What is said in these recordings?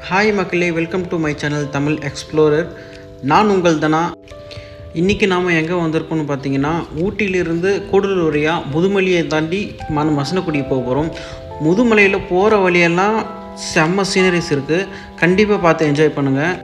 Hi மக்களே, welcome to my channel Tamil explorer. நான் உங்கள் தானா. இன்றைக்கி நாம் எங்கே வந்திருக்கோம்னு பார்த்தீங்கன்னா, ஊட்டியிலிருந்து கூடலூர் வழியாக முதுமலையை தாண்டி மசனக்குடிக்கு போக போகிறோம். முதுமலையில் போகிற வழியெல்லாம் செம்ம சீனரிஸ் இருக்குது. கண்டிப்பாக பார்த்து என்ஜாய் பண்ணுங்கள்.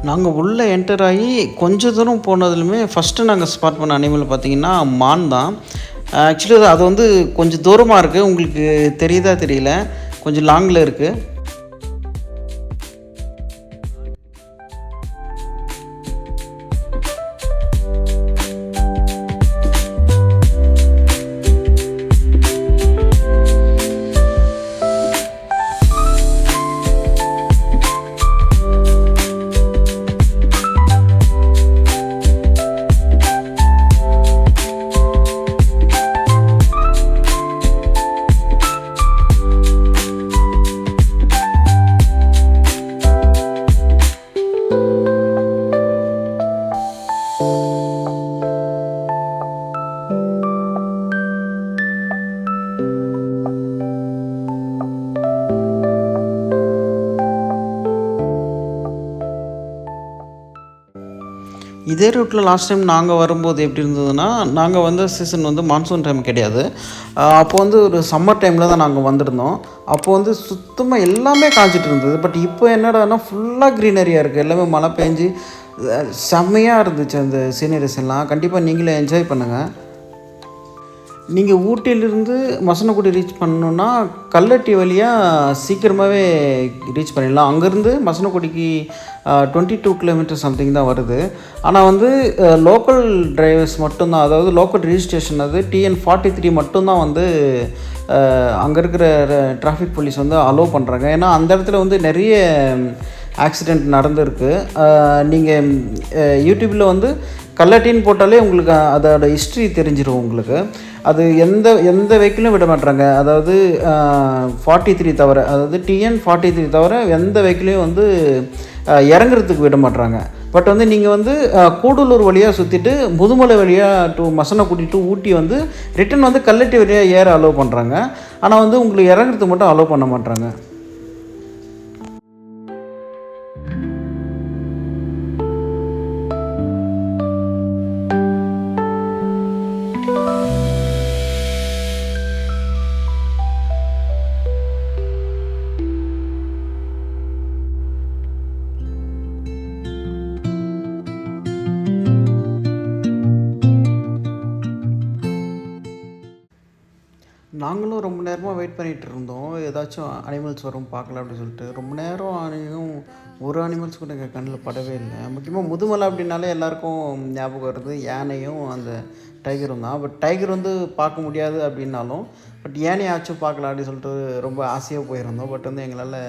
நாங்கள் உள்ளே என்டர் ஆகி கொஞ்சம் தூரம் போனதுலுமே ஃபஸ்ட்டு நாங்கள் ஸ்பாட் பண்ண அனிமல் பார்த்திங்கன்னா மான் தான். ஆக்சுவலி அது வந்து கொஞ்சம் தூரமாக இருக்குது, உங்களுக்கு தெரியுதா தெரியல, கொஞ்சம் லாங்கில் இருக்குது. இதே ரூட்டில் லாஸ்ட் டைம் நாங்கள் வரும்போது எப்படி இருந்ததுன்னா, நாங்கள் வந்த சீசன் வந்து மான்சூன் டைம் கிடையாது. அப்போ வந்து ஒரு சம்மர் டைமில் தான் நாங்கள் வந்திருந்தோம். அப்போது வந்து சுத்தமாக எல்லாமே காய்ச்சிட்டு இருந்தது. பட் இப்போ என்னடானா ஃபுல்லாக க்ரீனரியாக இருக்குது. எல்லாமே மழை பெஞ்சு செம்மையாக இருந்துச்சு அந்த சீனரிஸ் எல்லாம். கண்டிப்பாக நீங்களே என்ஜாய் பண்ணுங்கள். நீங்கள் ஊட்டியிலிருந்து மசனக்குடி ரீச் பண்ணணுன்னா கல்லட்டி வழியாக சீக்கிரமாகவே ரீச் பண்ணிடலாம். அங்கேருந்து மசனக்குடிக்கு 22 கிலோமீட்டர் சம்திங் தான் வருது. ஆனால் வந்து லோக்கல் டிரைவர்ஸ் மட்டும்தான், அதாவது லோக்கல் ரிஜிஸ்ட்ரேஷன் அது TN 43 மட்டும்தான் வந்து அங்கே இருக்கிற டிராஃபிக் போலீஸ் வந்து அலோவ் பண்ணுறாங்க. ஏன்னா அந்த இடத்துல வந்து நிறைய ஆக்சிடெண்ட் நடந்திருக்கு. நீங்கள் யூடியூப்பில் வந்து கல்லட்டின்னு போட்டாலே உங்களுக்கு அதோட ஹிஸ்ட்ரி தெரிஞ்சிடும் உங்களுக்கு. அது எந்த வெஹிக்கிளும் விட மாட்டாங்க. அதாவது 43 தவிர, அதாவது TN 43 தவிர எந்த வெஹிக்கிளையும் வந்து இறங்குறதுக்கு விட மாட்டாங்க. பட் வந்து நீங்கள் வந்து கூடலூர் வழியாக சுற்றிட்டு முதுமலை வழியாக மசனக்குடி டு ஊட்டி வந்து ரிட்டன் வந்து கல்லட்டி வழியாக ஏற அலோவ் பண்ணுறாங்க. ஆனால் வந்து உங்களுக்கு இறங்குறதுக்கு மட்டும் அலோவ் பண்ண மாட்டாங்க. நாங்களும் ரொம்ப நேரமாக வெயிட் பண்ணிகிட்டு இருந்தோம், ஏதாச்சும் அனிமல்ஸ் வரும் பார்க்கலாம் அப்படின்னு சொல்லிட்டு. ரொம்ப நேரம் ஆனியும் ஒரு அனிமல்ஸ் கூட எங்கள் கண்ணில் படவே இல்லை. முக்கியமாக முதுமலை அப்படின்னாலே எல்லாேருக்கும் ஞாபகம் வருது யானையும் அந்த டைகரும் தான். பட் டைகர் வந்து பார்க்க முடியாது அப்படின்னாலும் பட் யானையாச்சும் பார்க்கலாம் அப்படின்னு சொல்லிட்டு ரொம்ப ஆசையாக போயிருந்தோம். பட் வந்து எங்களால்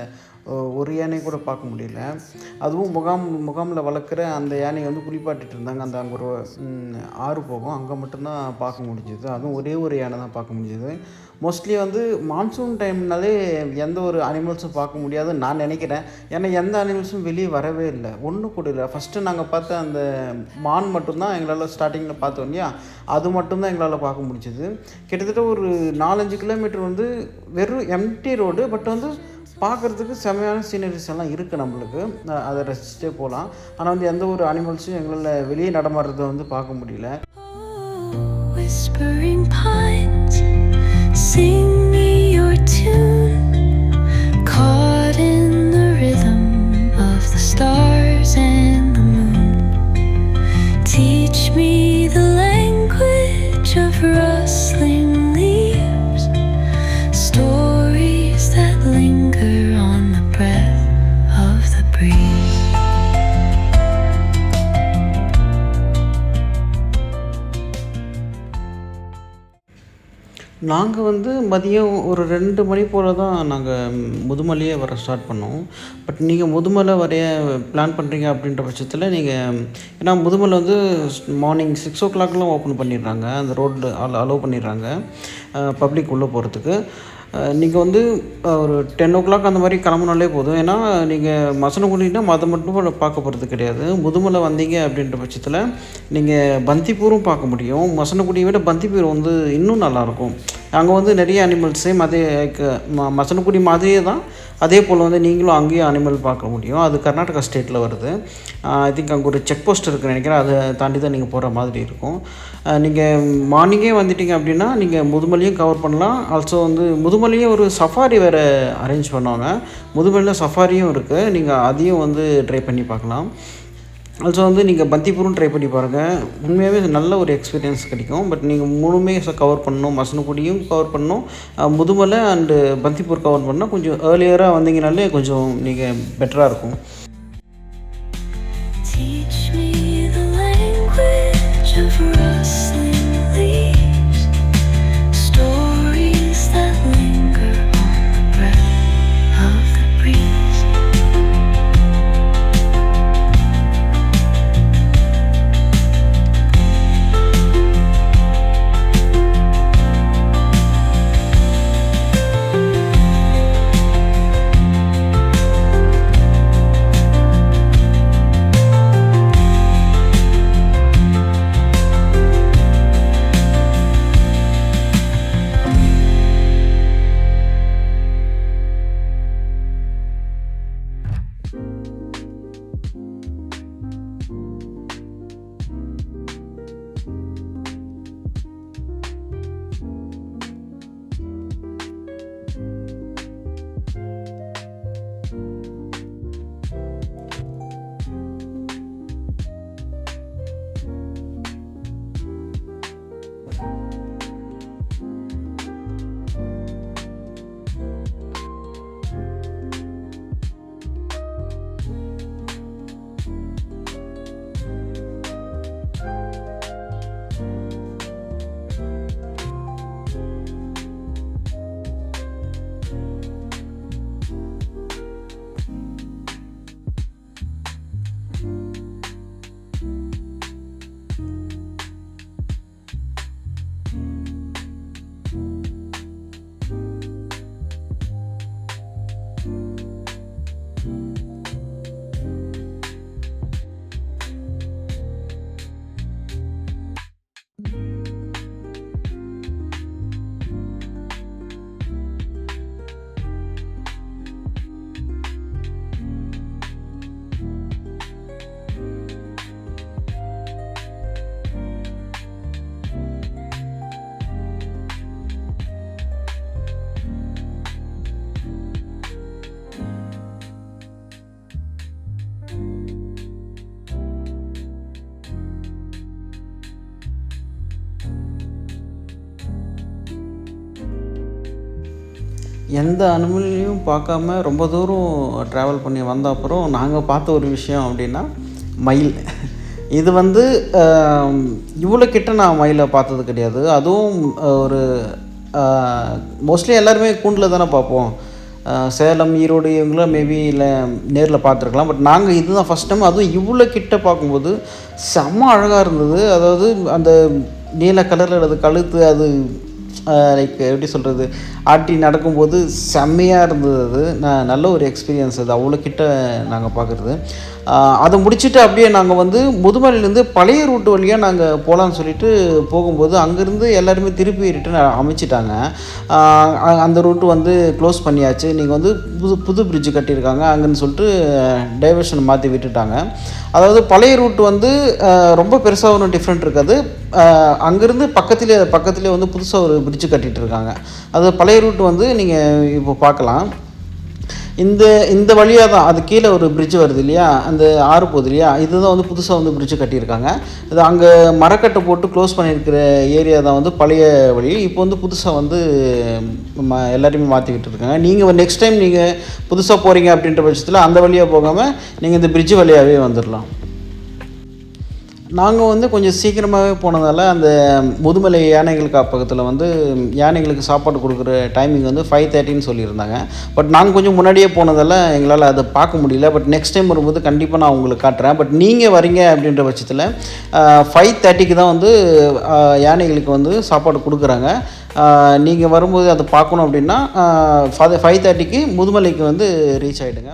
ஒரு யானை கூட பார்க்க முடியல. அதுவும் முகாமில் வளர்க்குற அந்த யானையை வந்து குளிப்பாட்டிட்டு இருந்தாங்க. அங்கே ஒரு ஆறு போகும், அங்கே மட்டும்தான் பார்க்க முடிஞ்சுது. அதுவும் ஒரே ஒரு யானை தான் பார்க்க முடிஞ்சுது. மோஸ்ட்லி வந்து மான்சூன் டைம்னாலே எந்த ஒரு அனிமல்ஸும் பார்க்க முடியாதுன்னு நான் நினைக்கிறேன். ஏன்னா எந்த அனிமல்ஸும் வெளியே வரவே இல்லை, ஒன்று கூட இல்லை. ஃபஸ்ட்டு நாங்கள் பார்த்த அந்த மான் மட்டும்தான் எங்களால் ஸ்டார்டிங்கில் பார்த்தோம் இல்லையா, அது மட்டும்தான் எங்களால் பார்க்க முடிஞ்சுது. கிட்டத்தட்ட ஒரு 4-5 கிலோமீட்டர் வந்து வெறும் எம்டி ரோடு. பட் வந்து பார்க்குறதுக்கு செமையான சீனரிஸ் எல்லாம் இருக்குது நம்மளுக்கு, அதை ரசிச்சுட்டே போகலாம். ஆனால் வந்து எந்த ஒரு அனிமல்ஸும் எங்களால் வெளியே நடமாடுறதை வந்து பார்க்க முடியல. Whispering pines sing tune, caught in the rhythm of the stars and the moon. Teach me the language of rustling leaves, stories that linger on the breath of the breeze. நாங்கள் வந்து மதியம் ஒரு 2 மணி போல் தான் நாங்கள் முதுமலையே வர ஸ்டார்ட் பண்ணோம். But நீங்கள் முதுமலை வரைய பிளான் பண்ணுறீங்க அப்படின்ற பட்சத்தில் நீங்கள், ஏன்னா முதுமலை வந்து மார்னிங் 6 o'clockலாம் ஓப்பன் பண்ணிடுறாங்க, அந்த ரோட்டில் அலோவ் பண்ணிடுறாங்க பப்ளிக் உள்ளே போகிறதுக்கு. நீங்கள் வந்து ஒரு 10 o'clock அந்த மாதிரி கிளம்புனாலே போதும். ஏன்னா நீங்கள் மசனகுடினா அதை மட்டும் பார்க்க போகிறது கிடையாது. முதுமலை வந்தீங்க அப்படின்ற பட்சத்தில் நீங்கள் பந்திப்பூரும் பார்க்க முடியும். மசனகுடியை விட பந்திப்பூர் வந்து இன்னும் நல்லாயிருக்கும். அங்கே வந்து நிறைய அனிமல்ஸ் சேம் அதே மசனகுடி மாதிரியே தான், அதே போல் வந்து நீங்களும் அங்கேயும் அனிமல் பார்க்க முடியும். அது கர்நாடகா ஸ்டேட்டில் வருது. ஐ திங்க் அங்கே ஒரு செக் போஸ்ட் இருக்குன்னு நினைக்கிறேன், அதை தாண்டி தான் நீங்கள் போகிற மாதிரி இருக்கும். நீங்கள் மார்னிங்கே வந்துட்டீங்க அப்படின்னா நீங்கள் முதுமலையும் கவர் பண்ணலாம். ஆல்சோ வந்து முதுமலையும் ஒரு சஃபாரி வேறு அரேஞ்ச் பண்ணுவாங்க. முதுமலையில் சஃபாரியும் இருக்குது, நீங்கள் அதையும் வந்து ட்ரை பண்ணி பார்க்கலாம். ஆல்சோ வந்து நீங்கள் பந்திப்பூரும் ட்ரை பண்ணி பாருங்கள், உண்மையாகவே நல்ல ஒரு எக்ஸ்பீரியன்ஸ் கிடைக்கும். பட் நீங்கள் மூணுமே கவர் பண்ணணும், மசனகுடியும் கவர் பண்ணணும், முதுமலை அண்டு பந்திப்பூர் கவர் பண்ணால் கொஞ்சம் ஏர்லியராக வந்தீங்கனாலே கொஞ்சம் நீங்கள் பெட்டராக இருக்கும். Teach me the language of rustling leaves, stories that linger on the breath of the breeze. எந்த அனிமலையும் பார்க்காம ரொம்ப தூரம் ட்ராவல் பண்ணி வந்த அப்புறம் நாங்கள் பார்த்த ஒரு விஷயம் அப்படின்னா மயில். இது வந்து இவ்வளோ கிட்ட நான் மயிலை பார்த்தது கிடையாது. அதுவும் ஒரு மோஸ்ட்லி எல்லாருமே கூண்டில் தானே பார்ப்போம். சேலம், ஈரோடு இவங்களாம் மேபி இல்லை நேரில் பார்த்துருக்கலாம். பட் நாங்கள் இதுதான் ஃபஸ்ட் டைம், அதுவும் இவ்வளோ கிட்ட பார்க்கும்போது செம்ம அழகாக இருந்தது. அதாவது அந்த நீல கலரில் அது கழுத்து, அது லைக் எப்படி சொல்கிறது, ஆட்டி நடக்கும்போது செம்மையாக இருந்தது. அது நல்ல ஒரு எக்ஸ்பீரியன்ஸ். அது அவ்வளோ கிட்ட நாங்கள் பார்க்குறது. அதை முடிச்சுட்டு அப்படியே நாங்கள் வந்து முதுமலையிலேருந்து பழைய ரூட்டு வழியாக நாங்கள் போகலான்னு சொல்லிட்டு போகும்போது அங்கேருந்து எல்லாருமே திருப்பி ரிட்டன் அமைச்சிட்டாங்க. அந்த ரூட்டு வந்து க்ளோஸ் பண்ணியாச்சு, நீங்கள் வந்து புது பிரிட்ஜு கட்டியிருக்காங்க அங்கேன்னு சொல்லிட்டு டைவர்ஷன் மாற்றி விட்டுட்டாங்க. அதாவது பழைய ரூட்டு வந்து ரொம்ப பெருசாக ஒன்றும் டிஃப்ரெண்ட் இருக்காது. அங்கேருந்து பக்கத்துலேயே வந்து புதுசாக ஒரு பிரிட்ஜு கட்டிகிட்டு இருக்காங்க. அது பழைய ரூட் வந்து நீங்கள் இப்போ பார்க்கலாம். இந்த வழியாக தான் அது கீழே ஒரு பிரிட்ஜ் வருது இல்லையா, அந்த ஆறு போகுது இல்லையா, இதுதான் வந்து புதுசாக வந்து பிரிட்ஜு கட்டியிருக்காங்க. இது அங்கே மரக்கட்டை போட்டு க்ளோஸ் பண்ணியிருக்கிற ஏரியா தான் வந்து பழைய வழி. இப்போ வந்து புதுசாக வந்து எல்லாத்தையுமே மாற்றிக்கிட்டு இருக்காங்க. நீங்கள் நெக்ஸ்ட் டைம் நீங்கள் புதுசாக போகிறீங்க அப்படின்ற பட்சத்தில் அந்த வழியாக போகாமல் நீங்கள் இந்த பிரிட்ஜு வழியாகவே வந்துடலாம். நாங்கள் வந்து கொஞ்சம் சீக்கிரமாகவே போனதால் அந்த முதுமலை யானைகள் காப்பகத்தில் வந்து யானைகளுக்கு சாப்பாடு கொடுக்குற டைமிங் வந்து 5:30ன்னு சொல்லியிருந்தாங்க. பட் நாங்கள் கொஞ்சம் முன்னாடியே போனதால் எங்களால் அதை பார்க்க முடியல. பட் நெக்ஸ்ட் டைம் வரும்போது கண்டிப்பாக நான் உங்களுக்கு காட்டுறேன். பட் நீங்கள் வரீங்க அப்படின்ற பட்சத்தில் 5:30க்கு தான் வந்து யானைகளுக்கு வந்து சாப்பாடு கொடுக்குறாங்க. நீங்கள் வரும்போது அதை பார்க்கணும் அப்படின்னா 5:30க்கு முதுமலைக்கு வந்து ரீச் ஆகிடுங்க.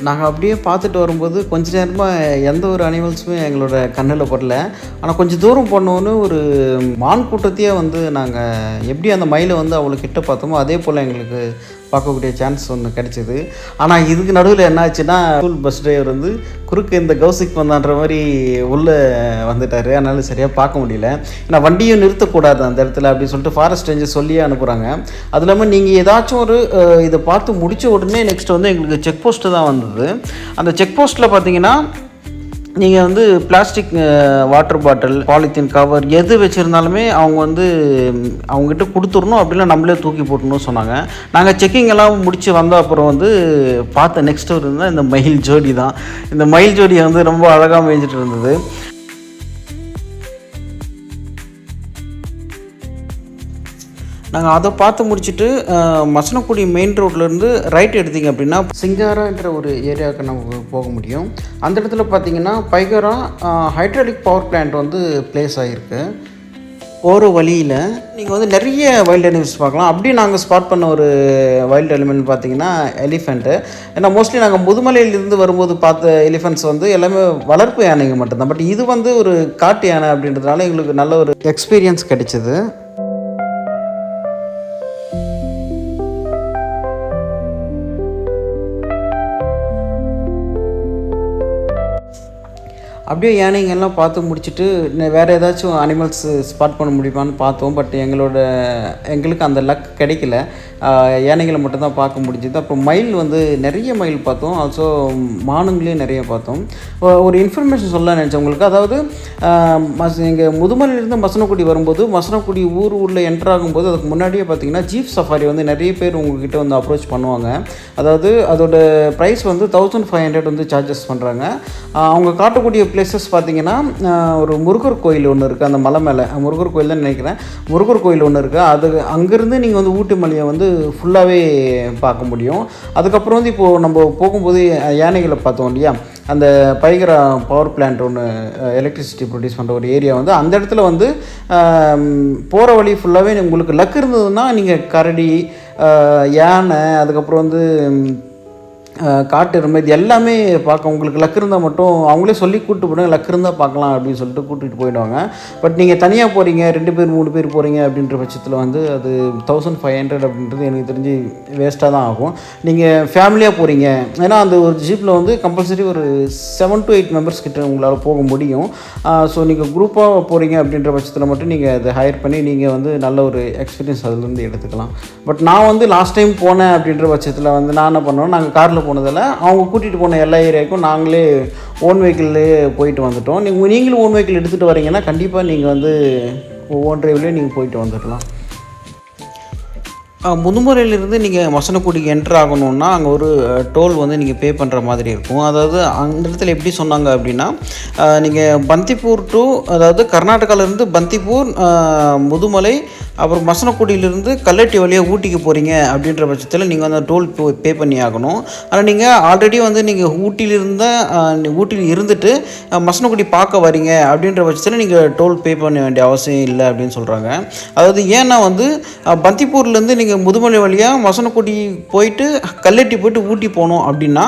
நாங்கள் அப்படியே பார்த்துட்டு வரும்போது கொஞ்ச நேரமாக எந்த ஒரு அனிமல்ஸுமே எங்களோட கண்ணில் படல. ஆனால் கொஞ்சம் தூரம் போனோன்னு ஒரு மான் கூட்டத்தையே வந்து நாங்கள் எப்படி அந்த மயிலை வந்து அவ்வளோ கிட்ட பார்த்தோமோ அதே போல் எங்களுக்கு பார்க்கக்கூடிய சான்ஸ் ஒன்று கிடச்சிது. ஆனால் இதுக்கு நடுவில் என்ன ஆச்சுன்னா, ஸ்கூல் பஸ் டிரைவர் வந்து குறுக்கு இந்த கௌசிக் வந்தான்ற மாதிரி உள்ளே வந்துட்டார். அதனால சரியாக பார்க்க முடியல. ஏன்னா வண்டியும் நிறுத்தக்கூடாது அந்த இடத்துல அப்படின்னு சொல்லிட்டு ஃபாரஸ்ட் ரேஞ்சர் சொல்லியே அனுப்புகிறாங்க. அது இல்லாமல் நீங்கள் ஏதாச்சும் ஒரு இதை பார்த்து முடித்த உடனே நெக்ஸ்ட் வந்து எங்களுக்கு செக் போஸ்ட்டு தான் வந்தது. அந்த செக் போஸ்ட்டில் பார்த்தீங்கன்னா நீங்கள் வந்து plastic water bottle, polythene cover எது வச்சுருந்தாலுமே அவங்க வந்து அவங்ககிட்ட கொடுத்துடணும், அப்படின்னா நம்மளே தூக்கி போட்டணும்னு சொன்னாங்க. நாங்கள் செக்கிங் எல்லாம் முடித்து வந்த அப்புறம் வந்து பார்த்த நெக்ஸ்ட் ஒரு இருந்தால் இந்த மயில் ஜோடி தான். இந்த மயில் ஜோடியை வந்து ரொம்ப அழகாக மேய்ஞ்சிட்டு இருந்தது. நாங்கள் அதை பார்த்து முடிச்சுட்டு மசனக்குடி மெயின் ரோட்லேருந்து ரைட் எடுத்திங்க அப்படின்னா சிங்காரான்ற ஒரு ஏரியாவுக்கு நம்ம போக முடியும். அந்த இடத்துல பார்த்திங்கன்னா பைகரா ஹைட்ராலிக் பவர் பிளான்ட் வந்து பிளேஸ் ஆகிருக்கு. போகிற வழியில் நீங்கள் வந்து நிறைய வைல்டு அனிமல்ஸ் பார்க்கலாம். அப்படியே நாங்கள் ஸ்பாட் பண்ண ஒரு வைல்டு எலிமெண்ட் பார்த்திங்கன்னா எலிஃபெண்ட்டு. ஏன்னா மோஸ்ட்லி நாங்கள் முதுமலையிலிருந்து வரும்போது பார்த்த எலிஃபெண்ட்ஸ் வந்து எல்லாமே வளர்ப்பு யானைங்க மட்டும்தான். பட் இது வந்து ஒரு காட்டு யானை அப்படின்றதுனால எங்களுக்கு நல்ல ஒரு எக்ஸ்பீரியன்ஸ் கிடைச்சிது. அப்படியே யானைங்கெல்லாம் பார்த்து முடிச்சுட்டு வேறு ஏதாச்சும் அனிமல்ஸ் ஸ்பாட் பண்ண முடியுமான்னு பார்த்தோம். பட் எங்களுக்கு அந்த லக் கிடைக்கல. யானைகளை மட்டும்தான் பார்க்க முடிஞ்சுது. அப்புறம் மயில் வந்து நிறைய மயில் பார்த்தோம். ஆல்சோ மானுங்களையும் நிறைய பார்த்தோம். ஒரு இன்ஃபர்மேஷன் சொல்ல நினச்சேன் உங்களுக்கு. அதாவது எங்கள் முதுமலையிலேருந்து மசனக்குடி வரும்போது மசனக்குடி ஊரில் என்ட்ரு ஆகும்போது அதுக்கு முன்னாடியே பார்த்தீங்கன்னா ஜீப் சஃபாரி வந்து நிறைய பேர் உங்ககிட்ட வந்து அப்ரோச் பண்ணுவாங்க. அதாவது அதோட ப்ரைஸ் வந்து 1500 வந்து சார்ஜஸ் பண்ணுறாங்க. அவங்க காட்டக்கூடிய பிளேசஸ் பார்த்திங்கன்னா ஒரு முருகர் கோயில் ஒன்று இருக்குது. அந்த மலை மேலே முருகர் கோயில் தான் நினைக்கிறேன். முருகர் கோயில் ஒன்று இருக்குது. அது அங்கேருந்து நீங்கள் வந்து ஊட்டி மலையை வந்து ஃபுல்லாகவே பார்க்க முடியும். அதுக்கப்புறம் வந்து இப்போது நம்ம போகும்போது யானைகளை பார்த்தோம் இல்லையா, அந்த பைகரா பவர் பிளான்ட் ஒன்று எலக்ட்ரிசிட்டி ப்ரொடியூஸ் பண்ணுற ஒரு ஏரியா வந்து அந்த இடத்துல வந்து போகிற வழி ஃபுல்லாகவே உங்களுக்கு லக் இருந்ததுன்னா நீங்கள் கரடி, யானை, அதுக்கப்புறம் வந்து காட்டு எருமை இது எல்லாமே பார்க்க உங்களுக்கு லக் இருந்தால் மட்டும் அவங்களே சொல்லி கூப்பிட்டு போடுங்க, லக் இருந்தால் பார்க்கலாம் அப்படின்னு சொல்லிட்டு கூட்டிகிட்டு போயிடுவாங்க. பட் நீங்கள் தனியாக போகிறீங்க, 2 பேர் 3 பேர் போகிறீங்க அப்படின்ற பட்சத்தில் வந்து அது 1500 அப்படின்றது எனக்கு தெரிஞ்சு வேஸ்ட்டாக தான் ஆகும். நீங்கள் ஃபேமிலியாக போகிறீங்க, ஏன்னா அந்த ஒரு ஜீப்பில் வந்து கம்பல்சரி ஒரு 7 to 8 மெம்பர்ஸ் கிட்ட உங்களால் போக முடியும். ஸோ நீங்கள் குரூப்பாக போகிறீங்க அப்படின்ற பட்சத்தில் மட்டும் நீங்கள் அதை ஹையர் பண்ணி நீங்கள் வந்து நல்ல ஒரு எக்ஸ்பீரியன்ஸ் அதுலேருந்து எடுத்துக்கலாம். பட் நான் வந்து லாஸ்ட் டைம் போனேன் அப்படின்ற பட்சத்தில் வந்து நான் என்ன பண்ணுவேன், நாங்கள் காரில் போனதில் அவங்க கூட்டிகிட்டு போன எல்லா ஏரியாவுக்கும் நாங்களே ஓன் வெஹிக்கிள்லேயே போயிட்டு வந்துட்டோம். நீங்களும் ஓன் வெஹிக்கிள் எடுத்துகிட்டு வரீங்கன்னா கண்டிப்பாக நீங்கள் வந்து ஓன் டிரைவ்லேயே நீங்கள் போயிட்டு வந்துடலாம். முதுமலையிலிருந்து நீங்கள் மசனக்குடிக்கு என்ட்ரு ஆகணுன்னா அங்கே ஒரு டோல் வந்து நீங்கள் பே பண்ணுற மாதிரி இருக்கும். அதாவது அந்த இடத்துல எப்படி சொன்னாங்க அப்படின்னா, நீங்கள் பந்திப்பூர் டு, அதாவது கர்நாடகாவிலேருந்து பந்திப்பூர், முதுமலை, அப்புறம் மசனக்குடியிலேருந்து கல்லட்டி வழியாக ஊட்டிக்கு போகிறீங்க அப்படின்ற பட்சத்தில் நீங்கள் வந்து டோல் பே பண்ணி ஆகணும். ஆனால் நீங்கள் ஆல்ரெடி வந்து நீங்கள் ஊட்டியில் இருந்துட்டு மசனக்குடி பார்க்க வரீங்க அப்படின்ற பட்சத்தில் நீங்கள் டோல் பே பண்ண வேண்டிய அவசியம் இல்லை அப்படின்னு சொல்கிறாங்க. அதாவது ஏன்னா வந்து பந்திப்பூர்லேருந்து நீங்கள் முதுமலை வழியாக மசனக்குடி போயிட்டு கல்லட்டி போயிட்டு ஊட்டி போனோம் அப்படின்னா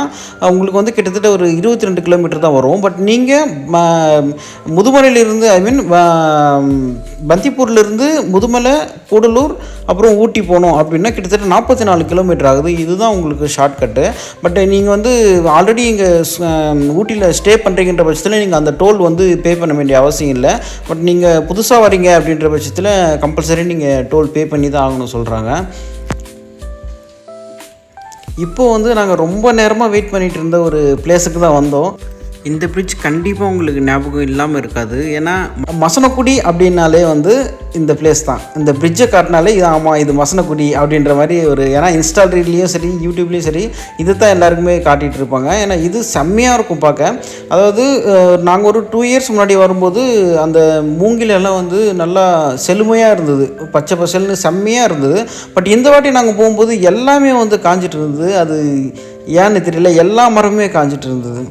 உங்களுக்கு வந்து கிட்டத்தட்ட ஒரு 22 கிலோமீட்டர் தான் வரும். பட் நீங்கள் முதுமலையிலிருந்து பந்திப்பூர்லேருந்து முதுமலை, கூடலூர், அப்புறம் ஊட்டி போனோம் அப்படின்னா கிட்டத்தட்ட 44 கிலோமீட்டர் ஆகுது. இதுதான் உங்களுக்கு ஷார்ட்கட்டு. பட் நீங்கள் வந்து ஆல்ரெடி இங்கே ஊட்டியில் ஸ்டே பண்ணுறீங்கன்ற பட்சத்தில் நீங்கள் அந்த டோல் வந்து பே பண்ண வேண்டிய அவசியம் இல்லை. பட் நீங்கள் புதுசாக வரீங்க அப்படின்ற பட்சத்தில் கம்பல்சரி நீங்கள் டோல் பே பண்ணி தான் ஆகணும்னு சொல்கிறாங்க. இப்போது வந்து நாங்கள் ரொம்ப நேரமாக வெயிட் பண்ணிகிட்டு இருந்த ஒரு பிளேஸுக்கு தான் வந்தோம். இந்த பிரிட்ஜ் கண்டிப்பாக உங்களுக்கு ஞாபகம் இல்லாமல் இருக்காது. ஏன்னா மசனக்குடி அப்படின்னாலே வந்து இந்த பிளேஸ் தான். இந்த பிரிட்ஜை காட்டினாலே இது ஆமாம் இது மசனக்குடி அப்படின்ற மாதிரி ஒரு, ஏன்னா இன்ஸ்டா ரீல்லையும் சரி யூடியூப்லேயும் சரி இது தான் எல்லாருக்குமே காட்டிகிட்டு இருப்பாங்க. ஏன்னா இது செம்மையாக இருக்கும் பார்க்க. அதாவது நாங்கள் ஒரு 2 years முன்னாடி வரும்போது அந்த மூங்கிலெல்லாம் வந்து நல்லா செழுமையாக இருந்தது, பச்சை பசல்னு செம்மையாக இருந்தது. பட் இந்த வாட்டி நாங்கள் போகும்போது எல்லாமே வந்து காஞ்சிட்டு இருந்தது. அது ஏன்னு தெரியல, எல்லா மரமே காஞ்சிட்டு இருந்தது.